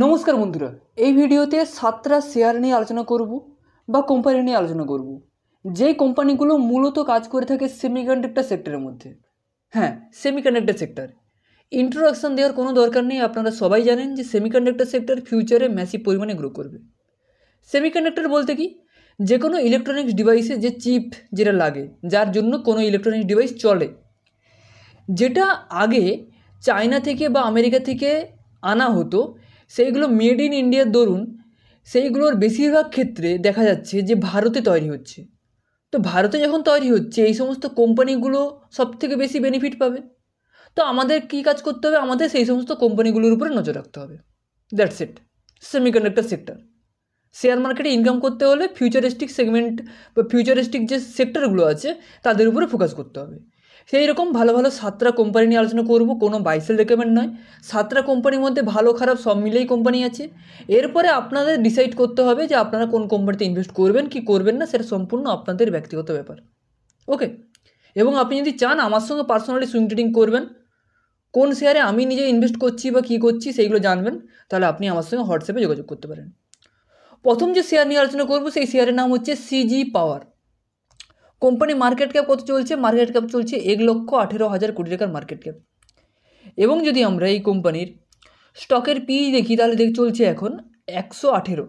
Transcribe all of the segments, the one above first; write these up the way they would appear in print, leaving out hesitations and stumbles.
নমস্কার বন্ধুরা, এই ভিডিওতে 7টা শেয়ার নিয়ে আলোচনা করব বা কোম্পানি নিয়ে আলোচনা করব যেই কোম্পানিগুলো মূলত কাজ করে থাকে সেমিকন্ডাক্টর সেক্টরের মধ্যে। হ্যাঁ, সেমিকন্ডাক্টর সেক্টর ইন্ট্রোডাকশন দেওয়ার কোনো দরকার নেই। আপনারা সবাই জানেন যে সেমিকন্ডাক্টর সেক্টর ফিউচারে ম্যাসিভ পরিমাণে গ্রো করবে। সেমিকন্ডাক্টর বলতে কি, যে কোনো ইলেকট্রনিক্স ডিভাইসে যে চিপ যেটা লাগে, যার জন্য কোনো ইলেকট্রনিক্স ডিভাইস চলে, যেটা আগে চায়না থেকে বা আমেরিকা থেকে আনা হতো, সেইগুলো মেড ইন ইন্ডিয়ার দরুন সেইগুলোর বেশিরভাগ ক্ষেত্রে দেখা যাচ্ছে যে ভারতে তৈরি হচ্ছে। তো ভারতে যখন তৈরি হচ্ছে, এই সমস্ত কোম্পানিগুলো সবথেকে বেশি বেনিফিট পাবে। তো আমাদের কী কাজ করতে হবে? আমাদের সেই সমস্ত কোম্পানিগুলোর উপরে নজর রাখতে হবে। That's it. Semiconductor sector share মার্কেটে ইনকাম করতে হলে ফিউচারিস্টিক সেগমেন্ট বা ফিউচারিস্টিক যে সেক্টরগুলো আছে তাদের উপরে ফোকাস করতে হবে। সেই রকম ভালো ভালো 7টা কোম্পানি নিয়ে আলোচনা করব, কোনো বাইসেল রেকমেন্ড নয়। 7টা কোম্পানির মধ্যে ভালো খারাপ সব মিলেই কোম্পানি আছে। এরপরে আপনাদের ডিসাইড করতে হবে যে আপনারা কোন কোম্পানিতে ইনভেস্ট করবেন কি করবেন না, সেটা সম্পূর্ণ আপনাদের ব্যক্তিগত ব্যাপার। ওকে, এবং আপনি যদি চান আমার সঙ্গে পার্সোনালি সুইং ট্রেডিং করবেন, কোন শেয়ারে আমি নিজে ইনভেস্ট করছি বা কী করছি সেইগুলো জানবেন, তাহলে আপনি আমার সঙ্গে হোয়াটসঅ্যাপে যোগাযোগ করতে পারেন। প্রথম যে শেয়ার নিয়ে আলোচনা করবো সেই শেয়ারের নাম হচ্ছে সিজি পাওয়ার। কোম্পানি মার্কেট ক্যাপ কত চলছে? মার্কেট ক্যাপ চলছে 1,18,000 কোটি টাকার মার্কেট ক্যাপ। এবং যদি আমরা এই কোম্পানির স্টকের পি দেখি তাহলে চলছে এখন 118।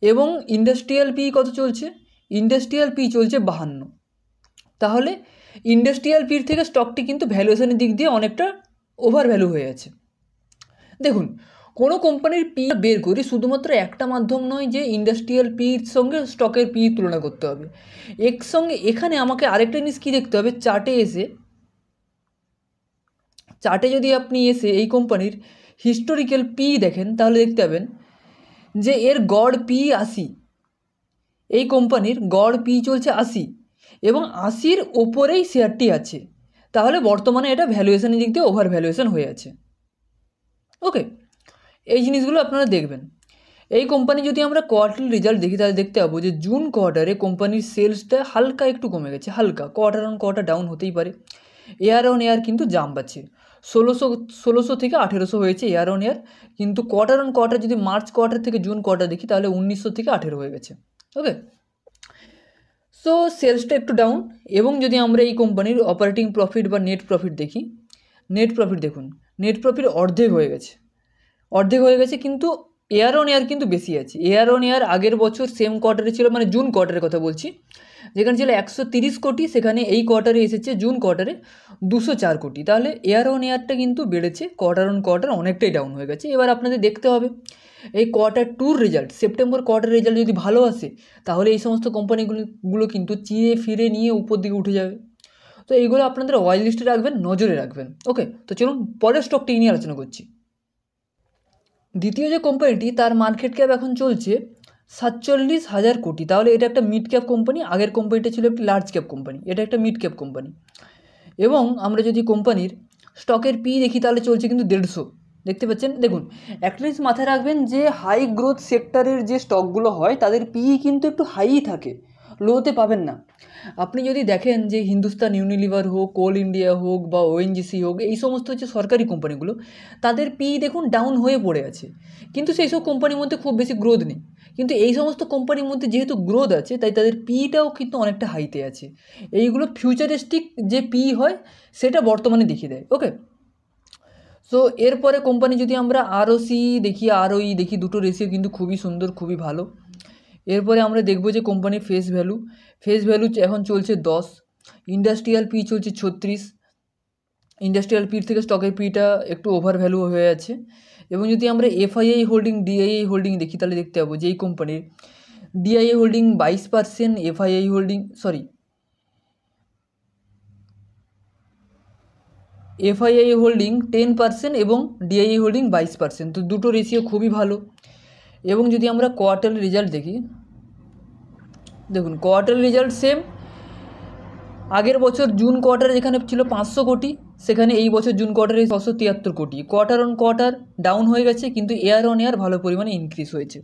এবং ইন্ডাস্ট্রিয়াল পি কত চলছে? ইন্ডাস্ট্রিয়াল পি চলছে 52। তাহলে ইন্ডাস্ট্রিয়াল পির থেকে স্টকটি কিন্তু ভ্যালুয়েশনের দিক দিয়ে অনেকটা ওভার ভ্যালু হয়ে আছে। দেখুন, কোনো কোম্পানির পি বের করি শুধুমাত্র একটা মাধ্যম নয় যে ইন্ডাস্ট্রিয়াল পির সঙ্গে স্টকের পি তুলনা করতে হবে। এর সঙ্গে এখানে আমাকে আরেকটা জিনিস কী দেখতে হবে, চার্টে যদি আপনি এসে এই কোম্পানির হিস্টোরিক্যাল পি দেখেন তাহলে দেখতে পাবেন যে এর গড় পি 80। এই কোম্পানির গড় পি চলছে 80 এবং 80-র ওপরেই শেয়ারটি আছে। তাহলে বর্তমানে এটা ভ্যালুয়েশনের দিক দিয়ে ওভার ভ্যালুয়েশন হয়ে আছে। ওকে, এই জিনিসগুলো আপনারা দেখবেন। এই কোম্পানি যদি আমরা কোয়ার্টারলি রেজাল্ট দেখি তাহলে দেখতে পাবো যে জুন কোয়ার্টারে কোম্পানির সেলসটা হালকা একটু কমে গেছে, হালকা কোয়ার্টার অন কোয়ার্টার ডাউন হতেই পারে। ইয়ার অন ইয়ার কিন্তু জাম্প আছে, 1600 থেকে 1800 হয়েছে ইয়ার অন ইয়ার। কিন্তু কোয়ার্টার অন কোয়ার্টার যদি মার্চ কোয়ার্টার থেকে জুন কোয়ার্টার দেখি তাহলে 1900 থেকে 18 হয়ে গেছে। ওকে, সো সেলসটা একটু ডাউন। এবং যদি আমরা এই কোম্পানির অপারেটিং প্রফিট বা নেট প্রফিট দেখি, নেট প্রফিট দেখুন, নেট প্রফিট অর্ধেক হয়ে গেছে, কিন্তু ইয়ার অন ইয়ার কিন্তু বেশি আছে। ইয়ার অন ইয়ার আগের বছর সেম কোয়ার্টারে ছিল, মানে জুন কোয়ার্টারের কথা বলছি, যেখানে ছিল 130 কোটি, সেখানে এই কোয়ার্টারে এসেছে জুন কোয়ার্টারে 204 কোটি। তাহলে ইয়ার অন ইয়ারটা কিন্তু বেড়েছে, কোয়ার্টার অন কোয়ার্টার অনেকটাই ডাউন হয়ে গেছে। এবার আপনাদের দেখতে হবে এই quarter 2 result, September quarter result যদি ভালো আসে তাহলে এই সমস্ত কোম্পানিগুলো কিন্তু চিরে ফিরে নিয়ে উপর দিকে উঠে যাবে। তো এইগুলো আপনাদের ওয়াচ লিস্টে রাখবেন, নজরে রাখবেন। ওকে, তো চলুন পরের স্টকটি নিয়ে আলোচনা করছি। দ্বিতীয় যে কোম্পানিটি, তার মার্কেট ক্যাপ এখন চলছে 47,000 কোটি। তাহলে এটা একটা মিড ক্যাপ কোম্পানি। আগের কোম্পানিটা ছিল একটি লার্জ ক্যাপ কোম্পানি, এটা একটা মিড ক্যাপ কোম্পানি। এবং আমরা যদি কোম্পানির স্টকের পি দেখি তাহলে চলছে কিন্তু 150। দেখতে পাচ্ছেন, দেখুন একটা জিনিস মাথায় রাখবেন যে হাই গ্রোথ সেক্টরের যে স্টকগুলো হয় তাদের পি কিন্তু একটু হাইই থাকে, লোতে পাবেন না। আপনি যদি দেখেন যে হিন্দুস্তান ইউনিলিভার হোক, কোল ইন্ডিয়া হোক বা ওএনজিসি হোক, এই সমস্ত হচ্ছে সরকারি কোম্পানিগুলো, তাদের পি দেখুন ডাউন হয়ে পড়ে আছে। কিন্তু সেই সব কোম্পানির মধ্যে খুব বেশি গ্রোথ নেই। কিন্তু এই সমস্ত কোম্পানির মধ্যে যেহেতু গ্রোথ আছে তাই তাদের পিটাও কিন্তু অনেকটা হাইতে আছে। এইগুলো ফিউচারিস্টিক যে পি হয় সেটা বর্তমানে দেখিয়ে দেয়। ওকে, সো এরপরে কোম্পানি যদি আমরা আরওসি দেখি, আরওই দেখি, দুটো রেশিও কিন্তু খুবই সুন্দর, খুবই ভালো। এরপরে আমরা দেখবো যে কোম্পানির ফেস ভ্যালু এখন চলছে 10, ইন্ডাস্ট্রিয়াল পি চলছে 36। ইন্ডাস্ট্রিয়াল পির থেকে স্টকের পিটা একটু ওভার ভ্যালু হয়ে আছে। এবং যদি আমরা এফআইআই হোল্ডিং, ডিআইআই হোল্ডিং দেখি তাহলে দেখতে পাবো যে এই কোম্পানির DII holding 22%, FII holding FII holding 10% এবং ডিআইআই হোল্ডিং 22%। তো দুটো রেশিও খুবই ভালো। এবং যদি আমরা কোয়ার্টারলি রেজাল্ট দেখি, দেখুন কোয়ার্টারলি রেজাল্ট সেম। আগের বছর জুন কোয়ার্টারে যেখানে ছিল 500 কোটি, সেখানে এই বছর জুন কোয়ার্টারে 673 কোটি। কোয়ার্টার অন কোয়ার্টার ডাউন হয়ে গেছে, কিন্তু ইয়ার অন ইয়ার ভালো পরিমাণে ইনক্রিজ হয়েছে।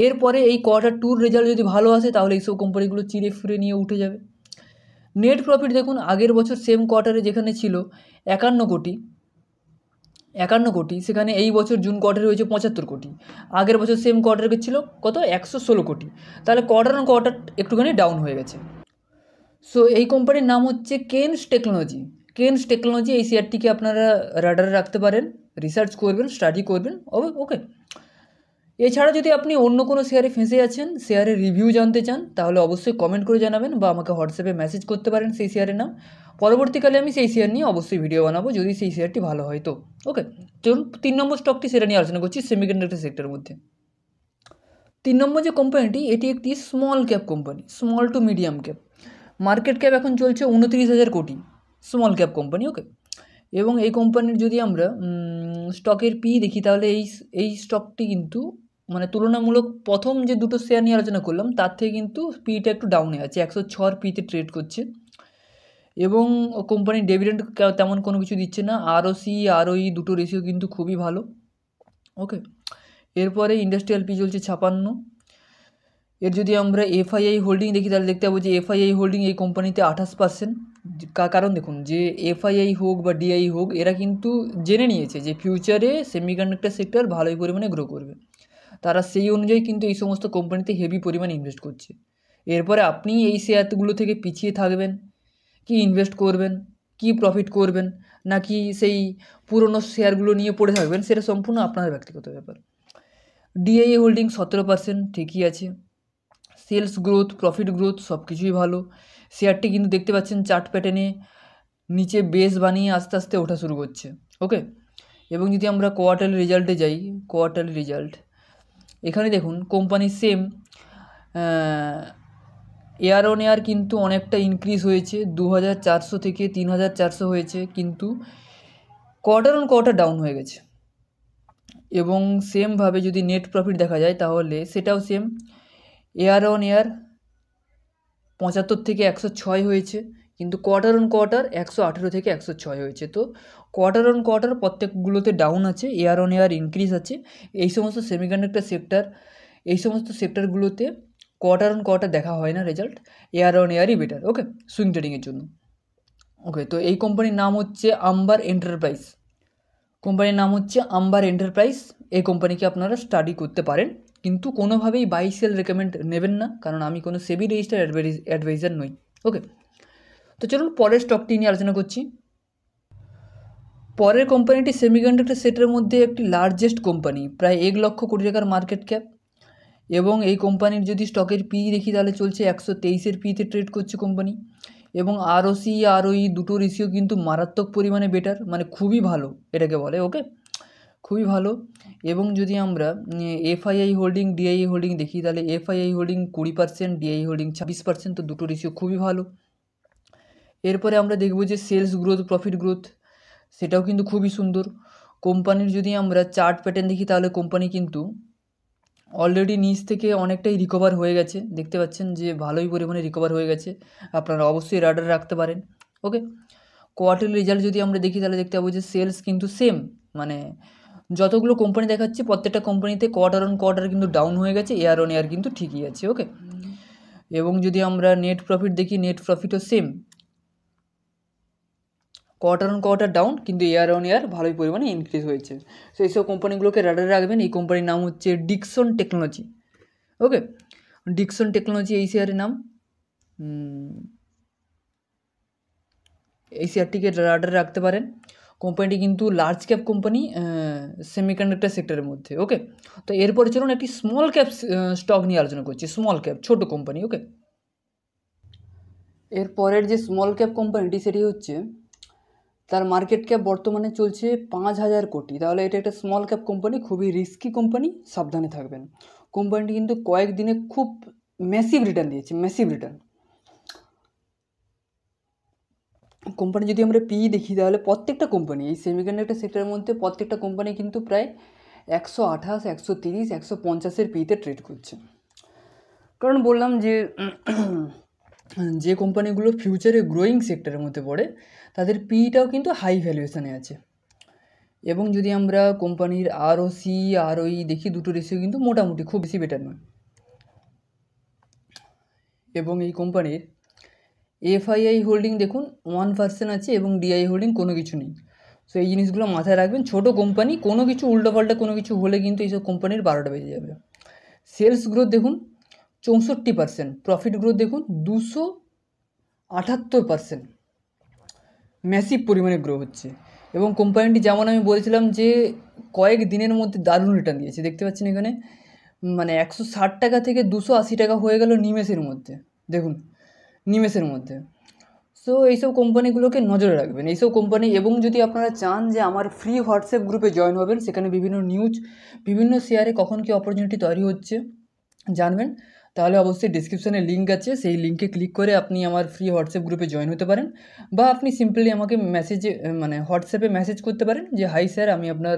এরপরে এই কোয়ার্টার 2 রেজাল্ট যদি ভালো আসে তাহলে এইসব কোম্পানিগুলো চিরে ফিরে নিয়ে উঠে যাবে। নেট প্রফিট দেখুন, আগের বছর সেম কোয়ার্টারে যেখানে ছিল 51 কোটি, 51 কোটি, সেখানে এই বছর জুন কোয়ার্টারে হয়েছে 75 কোটি, আগের বছর সেম কোয়ার্টারে ছিল কত 116 কোটি, তাহলে কোয়ার্টার অন কোয়ার্টার একটুখানি ডাউন হয়ে গেছে। সো এই কোম্পানির নাম হচ্ছে কেনস টেকনোলজি। কেনস টেকনোলজি, এই শেয়ারটিকে আপনারা রাডারে রাখতে পারেন, রিসার্চ করবেন, স্টাডি করবেন। ওকে, এছাড়া যদি আপনি অন্য কোনো শেয়ারে ফেঁসে আছেন, শেয়ারের রিভিউ জানতে চান, তাহলে অবশ্যই কমেন্ট করে জানাবেন বা আমাকে হোয়াটসঅ্যাপে মেসেজ করতে পারেন সেই শেয়ারের নাম। পরবর্তীকালে আমি সেই শেয়ার নিয়ে অবশ্যই ভিডিও বানাবো, যদি সেই শেয়ারটি ভালো হয় তো। ওকে, চলুন 3 নম্বর স্টকটি সেটা নিয়ে আলোচনা করছি সেমিকন্ডাক্টর সেক্টরের মধ্যে। 3 নম্বর যে কোম্পানিটি, এটি একটি small cap company, small to medium cap. Market cap এখন চলছে 29,000 কোটি, স্মল ক্যাপ কোম্পানি। ওকে, এবং এই কোম্পানির যদি আমরা স্টকের পি দেখি, তাহলে এই স্টকটি কিন্তু মানে তুলনামূলক প্রথম যে দুটো শেয়ার নিয়ে আলোচনা করলাম তার থেকে কিন্তু পিটা একটু ডাউনে আছে, 106 পিতে ট্রেড করছে। এবং কোম্পানি ডিভিডেন্ড তেমন কোনো কিছু দিচ্ছে না। আরওসি আরওই দুটো রেশিও কিন্তু খুবই ভালো। ওকে, এরপরে ইন্ডাস্ট্রিয়াল পি চলছে 56। এর যদি আমরা এফআইআই হোল্ডিং দেখি, তাহলে দেখতে পাবো যে এফআইআই হোল্ডিং এই কোম্পানিতে 28%। কারণ দেখুন, যে এফআইআই হোক বা ডিআই হোক, এরা কিন্তু জেনে নিয়েছে যে ফিউচারে সেমিকন্ডাক্টর সেক্টর ভালোই পরিমাণে গ্রো করবে। তারা সেই অনুযায়ী কিন্তু এই সমস্ত কোম্পানিতে হেভি পরিমাণে ইনভেস্ট করছে। এরপরে আপনি এই শেয়ারগুলো থেকে পিছিয়ে থাকবেন, কি ইনভেস্ট করবেন, কি প্রফিট করবেন, নাকি সেই পুরনো শেয়ারগুলো নিয়ে পড়ে থাকবেন, সেটা সম্পূর্ণ আপনার ব্যক্তিগত ব্যাপার। ডিআই হোল্ডিং 17%, ঠিকই আছে। সেলস গ্রোথ, প্রফিট গ্রোথ সব কিছুই ভালো। শেয়ারটি কিন্তু দেখতে পাচ্ছেন চার্ট প্যাটার্নে নিচে বেস বানিয়ে আস্তে আস্তে ওঠা শুরু করছে। ওকে, এবং যদি আমরা কোয়ার্টারলি রেজাল্টে যাই, কোয়ার্টারলি রেজাল্ট এখানে দেখুন কোম্পানির সেম ইয়ার অন ইয়ার কিন্তু অনেকটা ইনক্রিজ হয়েছে, 2,400 থেকে 3,400 হয়েছে, কিন্তু কোয়ার্টার অন কোয়ার্টার ডাউন হয়ে গেছে। এবং সেমভাবে যদি নেট প্রফিট দেখা যায়, তাহলে সেটাও সেম, ইয়ার অন ইয়ার 75 থেকে 106 হয়েছে, কিন্তু কোয়ার্টার অন কোয়ার্টার 118 থেকে 106 হয়েছে। তো কোয়ার্টার অন কোয়ার্টার প্রত্যেকগুলোতে ডাউন আছে, ইয়ার অন ইয়ার ইনক্রিজ আছে। এই সমস্ত সেমিকন্ডাক্টর সেক্টর, এই সমস্ত সেক্টরগুলোতে কোয়ার্টার অন কোয়ার্টার দেখা হয় না রেজাল্ট, ইয়ার অন ইয়ারই বেটার। ওকে, সুইং ট্রেডিংয়ের জন্য। ওকে, তো এই কোম্পানির নাম হচ্ছে আম্বার এন্টারপ্রাইজ। কোম্পানির নাম হচ্ছে আম্বার এন্টারপ্রাইজ। এই কোম্পানিকে আপনারা স্টাডি করতে পারেন, কিন্তু কোনোভাবেই বাই সেল রেকমেন্ড নেবেন না, কারণ আমি কোনো সেবি রেজিস্টার অ্যাডভাইজার নই। ওকে, তো চলুন পরের স্টকটি নিয়ে আলোচনা করছি। পরের কোম্পানিটি সেমিকন্ডাক্টর সেক্টরের মধ্যে একটি লার্জেস্ট কোম্পানি, প্রায় 1 লক্ষ কোটি টাকার মার্কেট ক্যাপ। এবং এই কোম্পানির যদি স্টকের পি দেখি, তাহলে চলছে 123-এর পিতে ট্রেড করছে কোম্পানি। এবং আরওসি আরওই দুটো রেশিও কিন্তু মারাত্মক পরিমাণে বেটার, মানে খুবই ভালো এটাকে বলে। ওকে, খুবই ভালো। এবং যদি আমরা এফআইআই হোল্ডিং ডিআই হোল্ডিং দেখি, তাহলে এফআইআই হোল্ডিং 20%, ডিআই হোল্ডিং 26%, তো দুটো রেশিও খুবই ভালো। এরপরে আমরা দেখব যে সেলস গ্রোথ, প্রফিট গ্রোথ, সেটাও কিন্তু খুবই সুন্দর। কোম্পানির যদি আমরা চার্ট প্যাটার্ন দেখি, তাহলে কোম্পানি কিন্তু অলরেডি নিচ থেকে অনেকটাই রিকভার হয়ে গেছে, দেখতে পাচ্ছেন যে ভালোই পরিমাণে রিকভার হয়ে গেছে। আপনারা অবশ্যই রাডারে রাখতে পারেন। ওকে, কোয়ার্টারলি রেজাল্ট যদি আমরা দেখি, তাহলে দেখতে পাবো যে সেলস কিন্তু সেম, মানে যতগুলো কোম্পানি দেখাচ্ছে প্রত্যেকটা কোম্পানিতে কোয়ার্টার অন কোয়ার্টার কিন্তু ডাউন হয়ে গেছে, ইয়ার অন ইয়ার কিন্তু ঠিকই আছে। ওকে, এবং যদি আমরা নেট প্রফিট দেখি, নেট প্রফিটও same, quarter on quarter down, কিন্তু ইয়ার অন ইয়ার ভালোই পরিমাণে ইনক্রিজ হয়েছে। সো এইসব কোম্পানিগুলোকে রাডারে রাখবেন। এই কোম্পানির নাম হচ্ছে ডিকসন টেকনোলজি। ওকে, ডিকসন টেকনোলজি এই শেয়ারের নাম। এই শেয়ারটিকে রাডারে রাখতে পারেন। কোম্পানিটি কিন্তু লার্জ ক্যাপ কোম্পানি সেমিকন্ডাক্টর সেক্টরের মধ্যে। ওকে, তো এরপরে চলুন একটি স্মল ক্যাপ স্টক নিয়ে আলোচনা করছি, স্মল ক্যাপ, ছোটো কোম্পানি। ওকে, এরপরের যে স্মল ক্যাপ কোম্পানিটি, সেটি হচ্ছে তার মার্কেট ক্যাপ বর্তমানে চলছে 5,000 কোটি। তাহলে এটা একটা স্মল ক্যাপ কোম্পানি, খুবই রিস্কি কোম্পানি, সাবধানে থাকবেন। কোম্পানিটি কিন্তু কয়েকদিনে খুব ম্যাসিভ রিটার্ন দিয়েছে, ম্যাসিভ রিটার্ন। কোম্পানি যদি আমরা পি দেখি, তাহলে প্রত্যেকটা কোম্পানি এই সেমিকন্ডাক্টর সেক্টরের মধ্যে প্রত্যেকটা কোম্পানি কিন্তু প্রায় 128, 130, 150-এর পিতে ট্রেড করছে। কারণ বললাম যে কোম্পানিগুলো ফিউচারে গ্রোয়িং সেক্টরের মধ্যে পড়ে, তাদের পিটাও কিন্তু হাই ভ্যালুয়েশানে আছে। এবং যদি আমরা কোম্পানির আরওসি আরওই দেখি, দুটো রেশিও কিন্তু মোটামুটি খুব বেশি বেটার নয়। এবং এই কোম্পানির এফআইআই হোল্ডিং দেখুন 1% আছে, এবং ডিআই হোল্ডিং কোনো কিছু নেই। সো এই জিনিসগুলো মাথায় রাখবেন। ছোটো কোম্পানি, কোনো কিছু উল্টোপাল্টা কোনো কিছু হলে কিন্তু এইসব কোম্পানির 12টা বেজে যাবে। সেলস গ্রোথ দেখুন 64%, প্রফিট গ্রোথ দেখুন 278%, ম্যাসিভ পরিমাণে গ্রো হচ্ছে। এবং কোম্পানিটি যেমন আমি বলছিলাম যে কয়েক দিনের মধ্যে দারুণ রিটার্ন দিয়েছে, দেখতে পাচ্ছেন এখানে মানে 160 টাকা থেকে 280 টাকা হয়ে গেল নিমেষের মধ্যে, দেখুন নিমেষের মধ্যে। সো এইসব কোম্পানিগুলোকে নজরে রাখবেন, এইসব কোম্পানি। এবং যদি আপনারা চান যে আমার ফ্রি হোয়াটসঅ্যাপ গ্রুপে জয়েন হবেন, সেখানে বিভিন্ন নিউজ, বিভিন্ন শেয়ারে কখন কী অপরচুনিটি তৈরি হচ্ছে জানবেন, তাহলে অবশ্যই ডিসক্রিপশানে লিঙ্ক আছে, সেই লিঙ্কে ক্লিক করে আপনি আমার ফ্রি হোয়াটসঅ্যাপ গ্রুপে জয়েন হতে পারেন। বা আপনি সিম্পলি আমাকে মেসেজে মানে হোয়াটসঅ্যাপে মেসেজ করতে পারেন যে হাই স্যার, আমি আপনার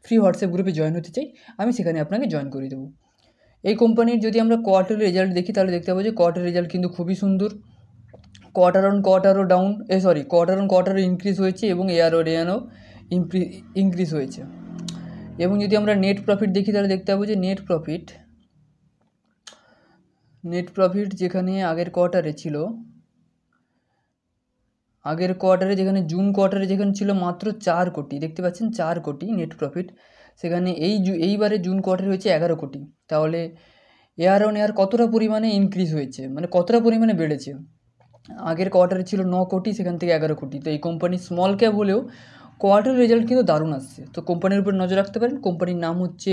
ফ্রি হোয়াটসঅ্যাপ গ্রুপে জয়েন হতে চাই, আমি সেখানে আপনাকে জয়েন করে দেবো। এই কোম্পানির যদি আমরা কোয়ার্টারলি রেজাল্ট দেখি, তাহলে দেখতে পাবো যে কোয়ার্টার রেজাল্ট কিন্তু খুবই সুন্দর। কোয়ার্টার অন কোয়ার্টারও কোয়ার্টার অন কোয়ার্টারও ইনক্রিজ হয়েছে এবং এয়ার অন ইয়ারও ইনক্রিজ হয়েছে। এবং যদি আমরা নেট প্রফিট দেখি, তাহলে দেখতে পাবো যে নেট প্রফিট যেখানে আগের কোয়ার্টারে যেখানে জুন কোয়ার্টারে যেখানে ছিল মাত্র 4 কোটি, দেখতে পাচ্ছেন 4 কোটি নেট প্রফিট, সেখানে এইবারে জুন কোয়ার্টারে হয়েছে 11 কোটি। তাহলে এয়ার অন এয়ার কতটা পরিমাণে ইনক্রিজ হয়েছে, মানে কতটা পরিমাণে বেড়েছে। আগের কোয়ার্টারে ছিল 9 কোটি, সেখান থেকে 11 কোটি। তো এই কোম্পানি স্মল ক্যাপ হলেও কোয়ার্টার রেজাল্ট কিন্তু দারুণ আসছে। তো কোম্পানির উপর নজর রাখতে পারেন। কোম্পানির নাম হচ্ছে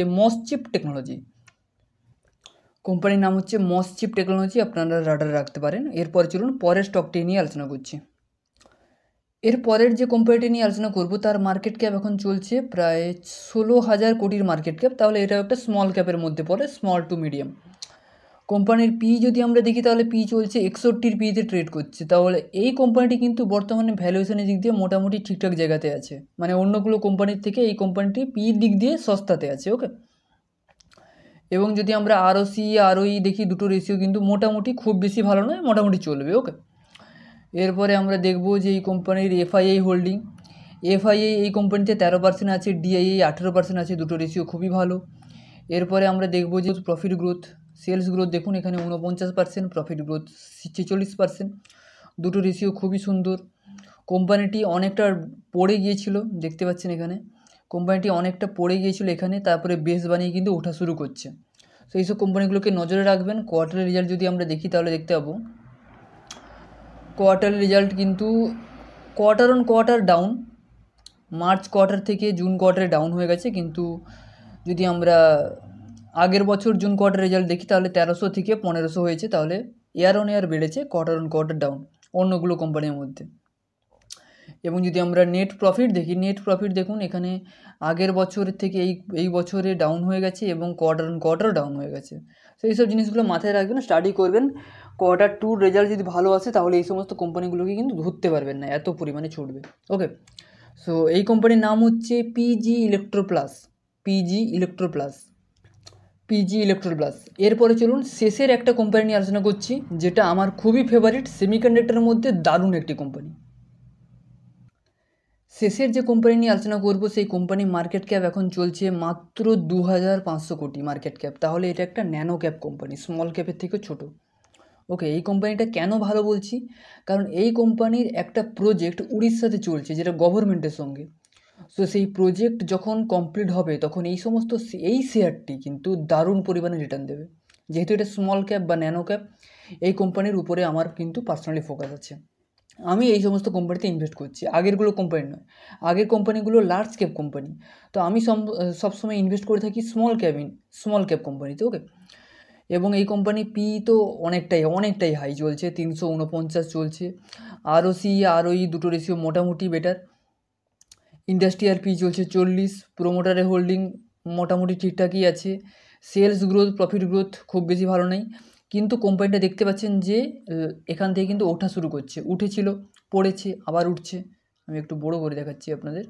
মসচিপ টেকনোলজি, আপনারা রাডারে রাখতে পারেন। এরপর চলুন পরের স্টকটি নিয়ে আলোচনা করছি। এর পরের যে কোম্পানিটি নিয়ে আলোচনা করব, তার মার্কেট ক্যাপ এখন চলছে প্রায় 16,000 কোটির মার্কেট ক্যাপ। তাহলে এটা একটা স্মল ক্যাপের মধ্যে পড়ে, স্মল টু মিডিয়াম। কোম্পানির পি যদি আমরা দেখি, তাহলে পি চলছে 61 পিতে ট্রেড করছে। তাহলে এই কোম্পানিটি কিন্তু বর্তমানে ভ্যালুয়েশনের দিক দিয়ে মোটামুটি ঠিকঠাক জায়গাতে আছে, মানে অন্যগুলো কোম্পানির থেকে এই কোম্পানিটি পির দিক দিয়ে সস্তাতে আছে। ওকে। এবং যদি আমরা আরওসি আরওই দেখি, দুটো রেশিও কিন্তু মোটামুটি খুব বেশি ভালো নয়, মোটামুটি চলবে। ওকে। এরপরে আমরা দেখব যে এই কোম্পানির এফআইআই হোল্ডিং, এই কোম্পানিতে 13% আছে, ডিআইআই 18% আছে, দুটো রেশিও খুবই ভালো। এরপরে আমরা দেখব যে প্রফিট গ্রোথ, সেলস গ্রোথ দেখুন এখানে 49%, প্রফিট গ্রোথ 46%, দুটো রেশিও খুবই সুন্দর। কোম্পানিটি অনেকটা পড়ে গিয়েছিল, দেখতে পাচ্ছেন এখানে কোম্পানিটি অনেকটা পড়ে গিয়েছিল এখানে, তারপরে বেস বানিয়ে কিন্তু ওঠা শুরু করছে। তো এইসব কোম্পানিগুলোকে নজরে রাখবেন। কোয়ার্টারের রেজাল্ট যদি আমরা দেখি, তাহলে দেখতে পাবো কোয়ার্টারের রেজাল্ট কিন্তু quarter on quarter down, March quarter থেকে জুন কোয়ার্টারে ডাউন হয়ে গেছে। কিন্তু যদি আমরা আগের বছর জুন কোয়ার্টার রেজাল্ট দেখি, তাহলে 1300 থেকে 1500 হয়েছে। তাহলে ইয়ার অন ইয়ার বেড়েছে, কোয়ার্টার অন কোয়ার্টার ডাউন অন্যগুলো কোম্পানির মধ্যে। এবং যদি আমরা নেট প্রফিট দেখি, দেখুন এখানে আগের বছরের থেকে এই বছরে ডাউন হয়ে গেছে এবং কোয়ার্টার অন কোয়ার্টারও ডাউন হয়ে গেছে। তো এইসব জিনিসগুলো মাথায় রাখবেন, স্টাডি করবেন। কোয়ার্টার টুর রেজাল্ট যদি ভালো আসে, তাহলে এই সমস্ত কোম্পানিগুলোকে কিন্তু ধরতে পারবেন না, এত পরিমাণে ছুটবে। ওকে। সো এই কোম্পানির নাম হচ্ছে পিজি ইলেকট্রোপ্লাস। এরপরে চলুন শেষের একটা কোম্পানি নিয়ে আলোচনা করছি, যেটা আমার খুবই ফেভারিট, সেমিকন্ডাক্টরের মধ্যে দারুণ একটি কোম্পানি। শেষের যে কোম্পানি নিয়ে আলোচনা করব, সেই কোম্পানি মার্কেট ক্যাপ এখন চলছে মাত্র 2500 কোটি মার্কেট ক্যাপ। তাহলে এটা একটা ন্যানো ক্যাপ কোম্পানি, স্মল ক্যাপের থেকে ছোটো। ওকে। এই কোম্পানিটা কেন ভালো বলছি, কারণ এই কোম্পানির একটা প্রজেক্ট উড়িষ্যাতে চলছে, যেটা গভর্নমেন্টের সঙ্গে। সো সেই প্রজেক্ট যখন কমপ্লিট হবে, তখন এই শেয়ারটি কিন্তু দারুণ পরিমাণে রিটার্ন দেবে। যেহেতু এটা স্মল ক্যাপ বা ন্যানো ক্যাপ, এই কোম্পানির উপরে আমার কিন্তু পার্সোনালি ফোকাস আছে। আমি এই সমস্ত কোম্পানিতে ইনভেস্ট করছি, আগেরগুলো কোম্পানি নয়। আগের কোম্পানিগুলো লার্জ ক্যাপ কোম্পানি, তো আমি সবসময় ইনভেস্ট করে থাকি স্মল ক্যাপ কোম্পানিতে। ওকে। এবং এই কোম্পানি পি তো অনেকটাই হাই চলছে, 349 চলছে। আরওই দুটো রেশিও মোটামুটি বেটার। ইন্ডাস্ট্রিয়াল পি চলছে 40, প্রোমোটারের হোল্ডিং মোটামুটি ঠিকঠাকই আছে। সেলস গ্রোথ, প্রফিট গ্রোথ খুব বেশি ভালো নেই। কিন্তু কোম্পানিটা দেখতে পাচ্ছেন যে এখান থেকে কিন্তু ওঠা শুরু করছে, উঠেছিল, পড়েছে, আবার উঠছে। আমি একটু বড় করে দেখাচ্ছি আপনাদের।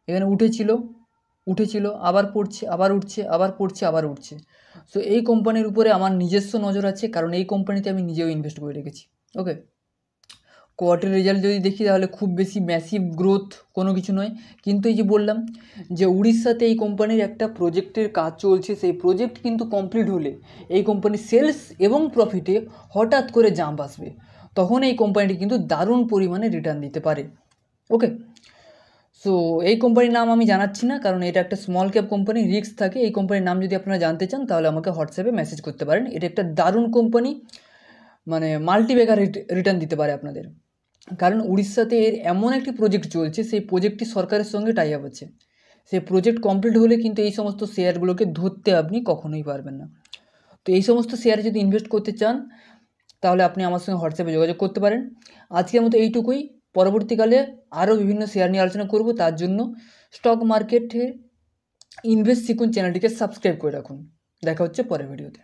এখানে উঠেছিল, আবার পড়ছে, আবার উঠছে। সো এই কোম্পানির উপরে আমার নিজস্ব নজর আছে, কারণ এই কোম্পানিতে আমি নিজেও ইনভেস্ট করে রেখেছি। ওকে। কোয়ার্টার রেজাল্ট যদি দেখি, তাহলে খুব বেশি ম্যাসিভ গ্রোথ কোনো কিছু নয়। কিন্তু এই যে বললাম যে উড়িষ্যাতে এই কোম্পানির একটা প্রজেক্টের কাজ চলছে, সেই প্রজেক্ট কিন্তু কমপ্লিট হলে এই কোম্পানির সেলস এবং প্রফিটে হঠাৎ করে জাম্প আসবে, তখন এই কোম্পানিটি কিন্তু দারুণ পরিমাণে রিটার্ন দিতে পারে। ওকে। সো এই কোম্পানির নাম আমি জানাচ্ছি না, কারণ এটা একটা স্মল ক্যাপ কোম্পানি, রিস্ক থাকে। এই কোম্পানির নাম যদি আপনারা জানতে চান তাহলে আমাকে হোয়াটসঅ্যাপে মেসেজ করতে পারেন। এটা একটা দারুণ কোম্পানি, মানে মাল্টিবেগার রিটার্ন দিতে পারে আপনাদের। কারণ উড়িষ্যাতে এর এমন একটি প্রজেক্ট চলছে, সেই প্রজেক্টটি সরকারের সঙ্গে টাই আপ আছে। সেই প্রজেক্ট কমপ্লিট হলে কিন্তু এই সমস্ত শেয়ারগুলোকে ধরতে আপনি কখনোই পারবেন না। তো এই সমস্ত শেয়ারে যদি ইনভেস্ট করতে চান তাহলে আপনি আমার সঙ্গে হোয়াটসঅ্যাপে যোগাযোগ করতে পারেন। আজকের মতো এইটুকুই। পরবর্তীকালে আরও বিভিন্ন শেয়ার নিয়ে আলোচনা করব। তার জন্য স্টক মার্কেটে ইনভেস্ট শিখুন চ্যানেলটিকে সাবস্ক্রাইব করে রাখুন। দেখা হচ্ছে পরের ভিডিওতে।